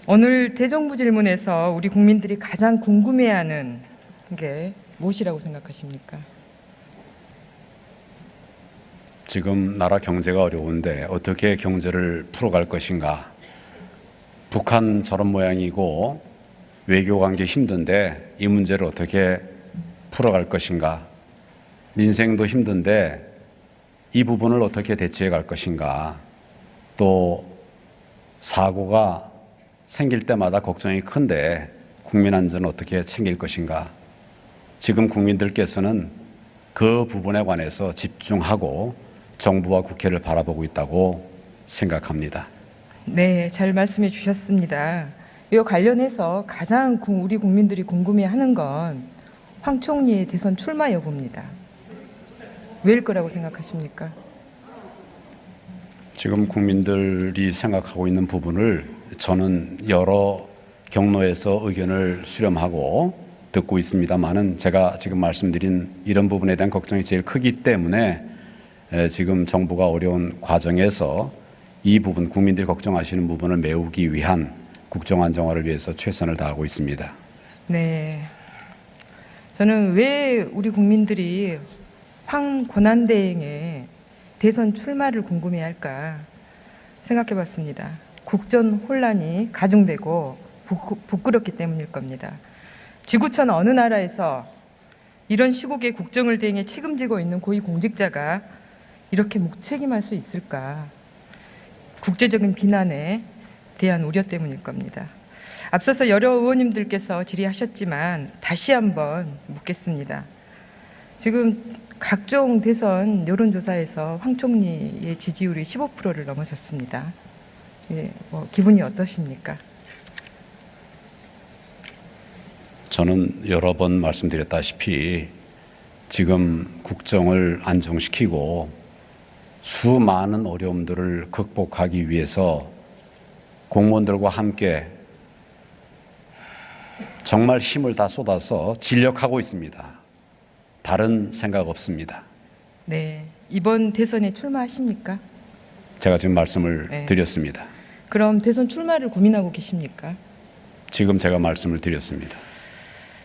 오늘 대정부 질문에서 우리 국민들이 가장 궁금해하는 게 무엇이라고 생각하십니까? 지금 나라 경제가 어려운데 어떻게 경제를 풀어갈 것인가? 북한 저런 모양이고 외교 관계 힘든데 이 문제를 어떻게 풀어갈 것인가? 민생도 힘든데 이 부분을 어떻게 대처해 갈 것인가? 또 사고가 생길 때마다 걱정이 큰데 국민 안전을 어떻게 챙길 것인가? 지금 국민들께서는 그 부분에 관해서 집중하고 정부와 국회를 바라보고 있다고 생각합니다. 네, 잘 말씀해 주셨습니다. 이와 관련해서 가장 우리 국민들이 궁금해하는 건 황 총리의 대선 출마 여부입니다. 왜일 거라고 생각하십니까? 지금 국민들이 생각하고 있는 부분을 저는 여러 경로에서 의견을 수렴하고 듣고 있습니다만은 제가 지금 말씀드린 이런 부분에 대한 걱정이 제일 크기 때문에 지금 정부가 어려운 과정에서 이 부분, 국민들이 걱정하시는 부분을 메우기 위한 국정안정화를 위해서 최선을 다하고 있습니다. 네, 저는 왜 우리 국민들이 황 권한대행의 대선 출마를 궁금해할까 생각해봤습니다. 국전 혼란이 가중되고 부끄럽기 때문일 겁니다. 지구촌 어느 나라에서 이런 시국에 국정을 대행해 책임지고 있는 고위공직자가 이렇게 무책임할 수 있을까? 국제적인 비난에 대한 우려 때문일 겁니다. 앞서서 여러 의원님들께서 질의하셨지만 다시 한번 묻겠습니다. 지금 각종 대선 여론조사에서 황 총리의 지지율이 15%를 넘어섰습니다. 예, 기분이 어떠십니까? 저는 여러 번 말씀드렸다시피 지금 국정을 안정시키고 수많은 어려움들을 극복하기 위해서 공무원들과 함께 정말 힘을 다 쏟아서 진력하고 있습니다. 다른 생각 없습니다. 네, 이번 대선에 출마하십니까? 제가 지금 말씀을 드렸습니다. 그럼 대선 출마를 고민하고 계십니까? 지금 제가 말씀을 드렸습니다.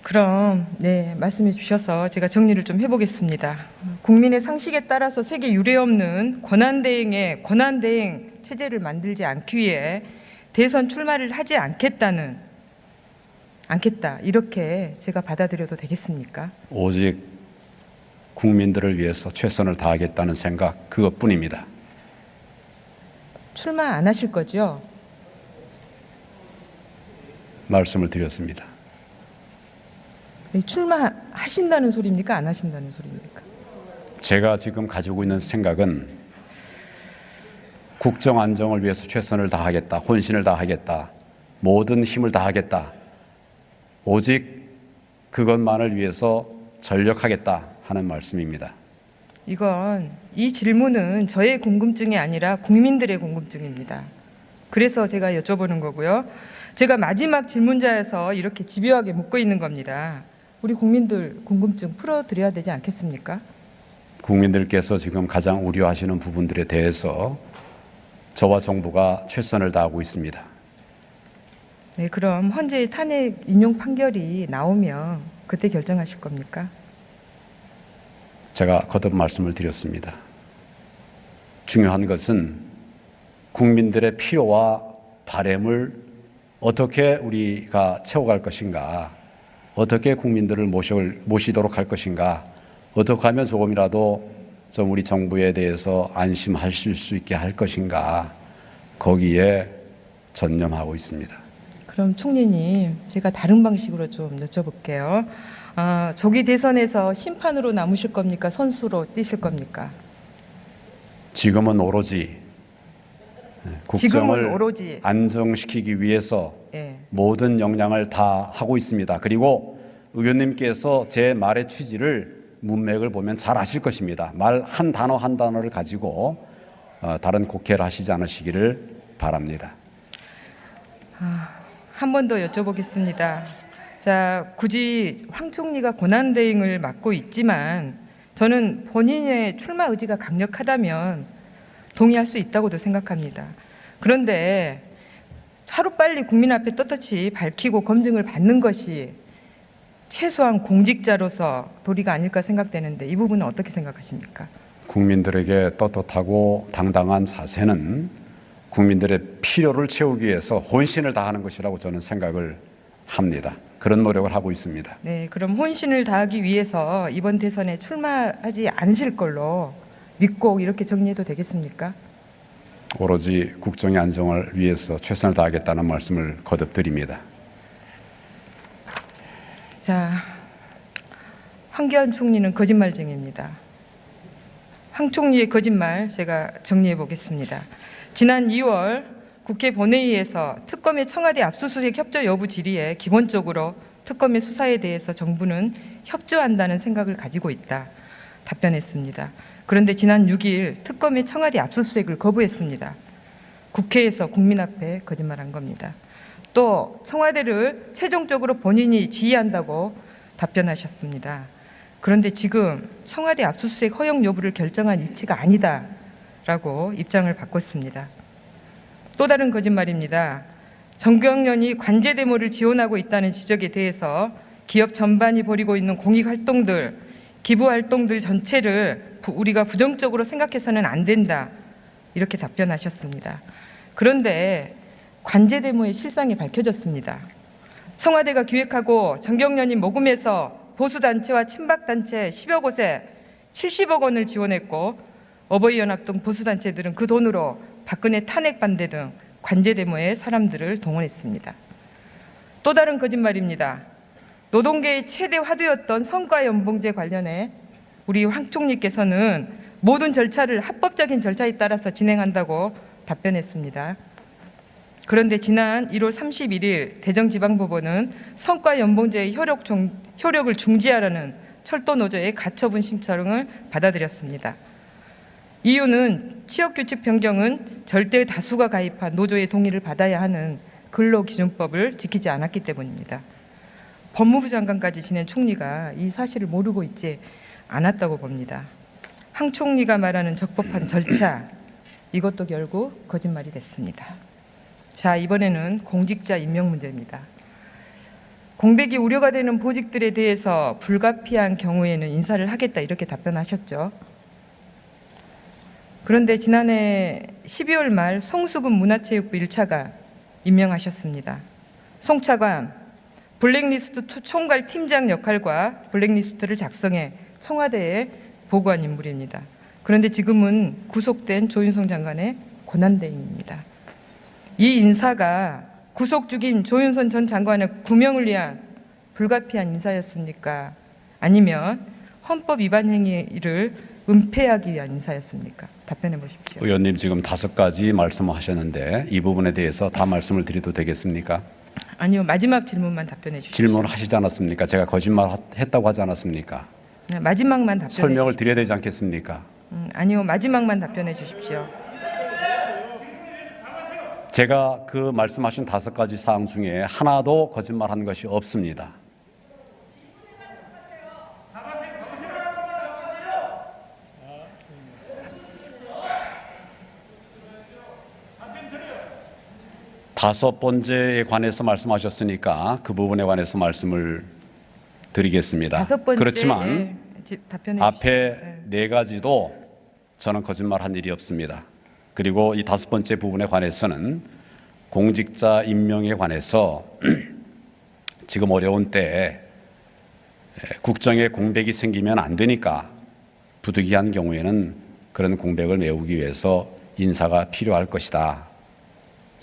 그럼 네, 말씀해 주셔서 제가 정리를 좀 해보겠습니다. 국민의 상식에 따라서 세계 유례 없는 권한대행 체제를 만들지 않기 위해 대선 출마를 하지 않겠다 이렇게 제가 받아들여도 되겠습니까? 오직 국민들을 위해서 최선을 다하겠다는 생각 그것뿐입니다. 출마 안 하실 거죠? 말씀을 드렸습니다. 출마하신다는 소리입니까? 안 하신다는 소리입니까? 제가 지금 가지고 있는 생각은 국정 안정을 위해서 최선을 다하겠다, 혼신을 다하겠다, 모든 힘을 다하겠다, 오직 그것만을 위해서 전력하겠다 하는 말씀입니다. 이 질문은 저의 궁금증이 아니라 국민들의 궁금증입니다. 그래서 제가 여쭤보는 거고요. 제가 마지막 질문자여서 이렇게 집요하게 묻고 있는 겁니다. 우리 국민들 궁금증 풀어드려야 되지 않겠습니까? 국민들께서 지금 가장 우려하시는 부분들에 대해서 저와 정부가 최선을 다하고 있습니다. 네, 그럼 헌재의 탄핵 인용 판결이 나오면 그때 결정하실 겁니까? 제가 거듭 말씀을 드렸습니다. 중요한 것은 국민들의 필요와 바람을 어떻게 우리가 채워갈 것인가, 어떻게 국민들을 모시도록 할 것인가, 어떻게 하면 조금이라도 좀 우리 정부에 대해서 안심하실 수 있게 할 것인가, 거기에 전념하고 있습니다. 그럼 총리님, 제가 다른 방식으로 좀 여쭤볼게요. 조기 대선에서 심판으로 남으실 겁니까? 선수로 뛰실 겁니까? 지금은 오로지 국정을 오로지 안정시키기 위해서 모든 역량을 다 하고 있습니다. 그리고 의원님께서 제 말의 취지를 문맥을 보면 잘 아실 것입니다. 말 한 단어 한 단어를 가지고 다른 곡해를 하시지 않으시기를 바랍니다. 한 번 더 여쭤보겠습니다. 자, 굳이 황 총리가 권한대행을 맡고 있지만 저는 본인의 출마 의지가 강력하다면 동의할 수 있다고도 생각합니다. 그런데 하루빨리 국민 앞에 떳떳이 밝히고 검증을 받는 것이 최소한 공직자로서 도리가 아닐까 생각되는데 이 부분은 어떻게 생각하십니까? 국민들에게 떳떳하고 당당한 자세는 국민들의 필요를 채우기 위해서 혼신을 다하는 것이라고 저는 생각을 합니다. 그런 노력을 하고 있습니다. 네, 그럼 혼신을 다하기 위해서 이번 대선에 출마하지 않으실 걸로 믿고 이렇게 정리해도 되겠습니까? 오로지 국정의 안정을 위해서 최선을 다하겠다는 말씀을 거듭 드립니다. 자, 황교안 총리는 거짓말쟁이입니다. 황 총리의 거짓말 제가 정리해 보겠습니다. 지난 2월 국회 본회의에서 특검의 청와대 압수수색 협조 여부 질의에 기본적으로 특검의 수사에 대해서 정부는 협조한다는 생각을 가지고 있다 답변했습니다. 그런데 지난 6일 특검의 청와대 압수수색을 거부했습니다. 국회에서 국민 앞에 거짓말한 겁니다. 또 청와대를 최종적으로 본인이 지휘한다고 답변하셨습니다. 그런데 지금 청와대 압수수색 허용 여부를 결정한 이치가 아니다라고 입장을 바꿨습니다. 또 다른 거짓말입니다. 정경련이 관제 데모를 지원하고 있다는 지적에 대해서 기업 전반이 벌이고 있는 공익활동들, 기부활동들 전체를 우리가 부정적으로 생각해서는 안 된다 이렇게 답변하셨습니다. 그런데 관제 데모의 실상이 밝혀졌습니다. 청와대가 기획하고 정경련이 모금해서 보수단체와 친박단체 10여 곳에 70억 원을 지원했고 어버이연합 등 보수단체들은 그 돈으로 박근혜 탄핵 반대 등 관제 데모에 사람들을 동원했습니다. 또 다른 거짓말입니다. 노동계의 최대 화두였던 성과연봉제 관련해 우리 황 총리께서는 모든 절차를 합법적인 절차에 따라서 진행한다고 답변했습니다. 그런데 지난 1월 31일 대전지방법원은 성과연봉제의 효력을 중지하라는 철도노조의 가처분 신청을 받아들였습니다. 이유는 취업규칙 변경은 절대 다수가 가입한 노조의 동의를 받아야 하는 근로기준법을 지키지 않았기 때문입니다. 법무부 장관까지 지낸 총리가 이 사실을 모르고 있지 않았다고 봅니다. 황 총리가 말하는 적법한 절차, 이것도 결국 거짓말이 됐습니다. 자, 이번에는 공직자 임명 문제입니다. 공백이 우려가 되는 보직들에 대해서 불가피한 경우에는 인사를 하겠다 이렇게 답변하셨죠. 그런데 지난해 12월 말 송수근 문화체육부 1차관 임명하셨습니다. 송 차관, 블랙리스트 총괄 팀장 역할과 블랙리스트를 작성해 청와대에 보고한 인물입니다. 그런데 지금은 구속된 조윤선 장관의 고난대행입니다. 이 인사가 구속 중인 조윤선 전 장관의 구명을 위한 불가피한 인사였습니까? 아니면 헌법 위반 행위를 은폐하기 위한 인사였습니까? 답변해 보십시오. 의원님 지금 5가지 말씀하셨는데 이 부분에 대해서 다 말씀을 드려도 되겠습니까? 아니요. 마지막 질문만 답변해 주십시오. 질문하시지 않았습니까? 제가 거짓말 했다고 하지 않았습니까? 네, 마지막만 답변해 설명을 주십시오. 드려야 되지 않겠습니까? 아니요. 마지막만 답변해 주십시오. 제가 그 말씀하신 5가지 사항 중에 하나도 거짓말한 것이 없습니다. 다섯 번째에 관해서 말씀하셨으니까 그 부분에 관해서 말씀을 드리겠습니다. 다섯 번째, 그렇지만 답변해 앞에 4가지도 저는 거짓말한 일이 없습니다. 그리고 이 5번째 부분에 관해서는 공직자 임명에 관해서 지금 어려운 때에 국정에 공백이 생기면 안 되니까 부득이한 경우에는 그런 공백을 메우기 위해서 인사가 필요할 것이다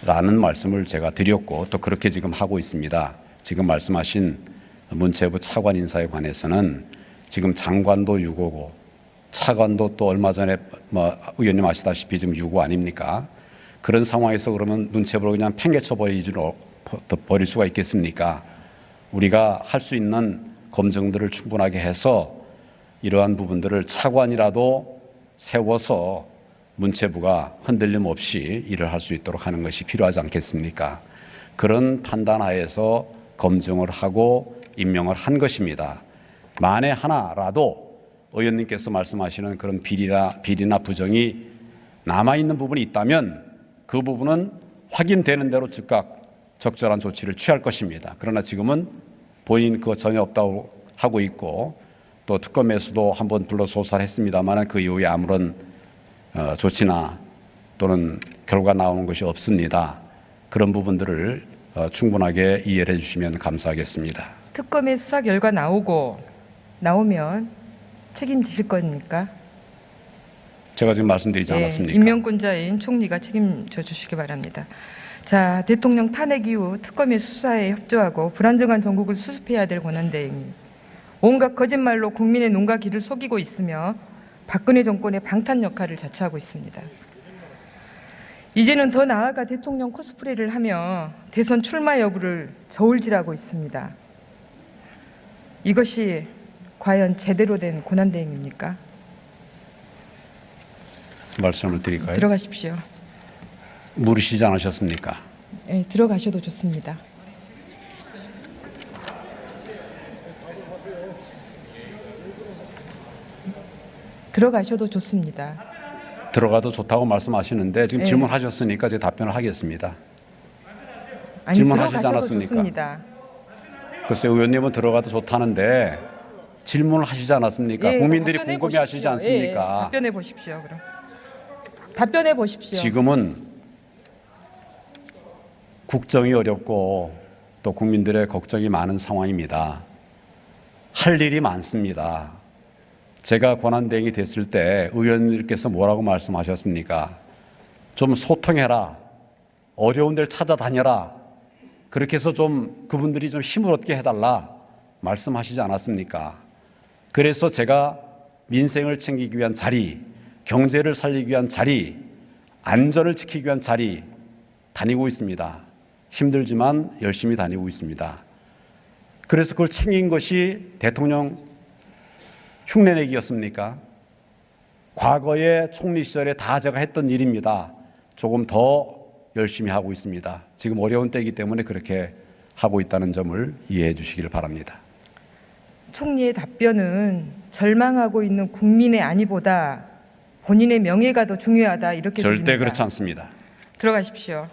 라는 말씀을 제가 드렸고 또 그렇게 지금 하고 있습니다. 지금 말씀하신 문체부 차관 인사에 관해서는 지금 장관도 유고고 차관도 또 얼마 전에 의원님 아시다시피 지금 유고 아닙니까? 그런 상황에서 그러면 문체부로 그냥 팽개쳐 버릴 수가 있겠습니까? 우리가 할 수 있는 검증들을 충분하게 해서 이러한 부분들을 차관이라도 세워서 문체부가 흔들림 없이 일을 할 수 있도록 하는 것이 필요하지 않겠습니까? 그런 판단하에서 검증을 하고 임명을 한 것입니다. 만에 하나라도 의원님께서 말씀하시는 그런 비리나 부정이 남아있는 부분이 있다면 그 부분은 확인되는 대로 즉각 적절한 조치를 취할 것입니다. 그러나 지금은 본인 그거 전혀 없다고 하고 있고 또 특검에서도 한번 불러 조사를 했습니다만 그 이후에 아무런 조치나 또는 결과 나오는 것이 없습니다. 그런 부분들을 충분하게 이해를 해주시면 감사하겠습니다. 특검의 수사 결과 나오면 책임지실 겁니까? 제가 지금 말씀드리지 예, 않았습니까? 임명권자인 총리가 책임져 주시기 바랍니다. 자, 대통령 탄핵 이후 특검의 수사에 협조하고 불안정한 전국을 수습해야 될 권한대행이 온갖 거짓말로 국민의 눈과 귀를 속이고 있으며 박근혜 정권의 방탄 역할을 자처하고 있습니다. 이제는 더 나아가 대통령 코스프레를 하며 대선 출마 여부를 저울질하고 있습니다. 이것이 과연 제대로 된 권한대행입니까? 말씀을 드릴까요? 들어가십시오. 물으시지 않으셨습니까? 네, 들어가셔도 좋습니다. 들어가셔도 좋습니다. 들어가도 좋다고 말씀하시는데 지금 네. 질문하셨으니까 제가 답변을 하겠습니다. 아니, 질문하시지 들어가셔도 않았습니까? 좋습니다. 글쎄 의원님은 들어가도 좋다는데 질문을 하시지 않았습니까? 예, 국민들이 답변해 궁금해하시지 보십시오. 않습니까? 예, 답변해 보십시오. 그럼 답변해 보십시오. 지금은 국정이 어렵고 또 국민들의 걱정이 많은 상황입니다. 할 일이 많습니다. 제가 권한대행이 됐을 때 의원님께서 뭐라고 말씀하셨습니까? 좀 소통해라. 어려운 데를 찾아다녀라. 그렇게 해서 좀 그분들이 좀 힘을 얻게 해달라 말씀하시지 않았습니까? 그래서 제가 민생을 챙기기 위한 자리, 경제를 살리기 위한 자리, 안전을 지키기 위한 자리 다니고 있습니다. 힘들지만 열심히 다니고 있습니다. 그래서 그걸 챙긴 것이 대통령 흉내내기였습니까? 과거에 총리 시절에 다 제가 했던 일입니다. 조금 더 열심히 하고 있습니다. 지금 어려운 때이기 때문에 그렇게 하고 있다는 점을 이해해 주시길 바랍니다. 총리의 답변은 절망하고 있는 국민의 안위보다 본인의 명예가 더 중요하다 이렇게 절대 들립니다. 그렇지 않습니다. 들어가십시오.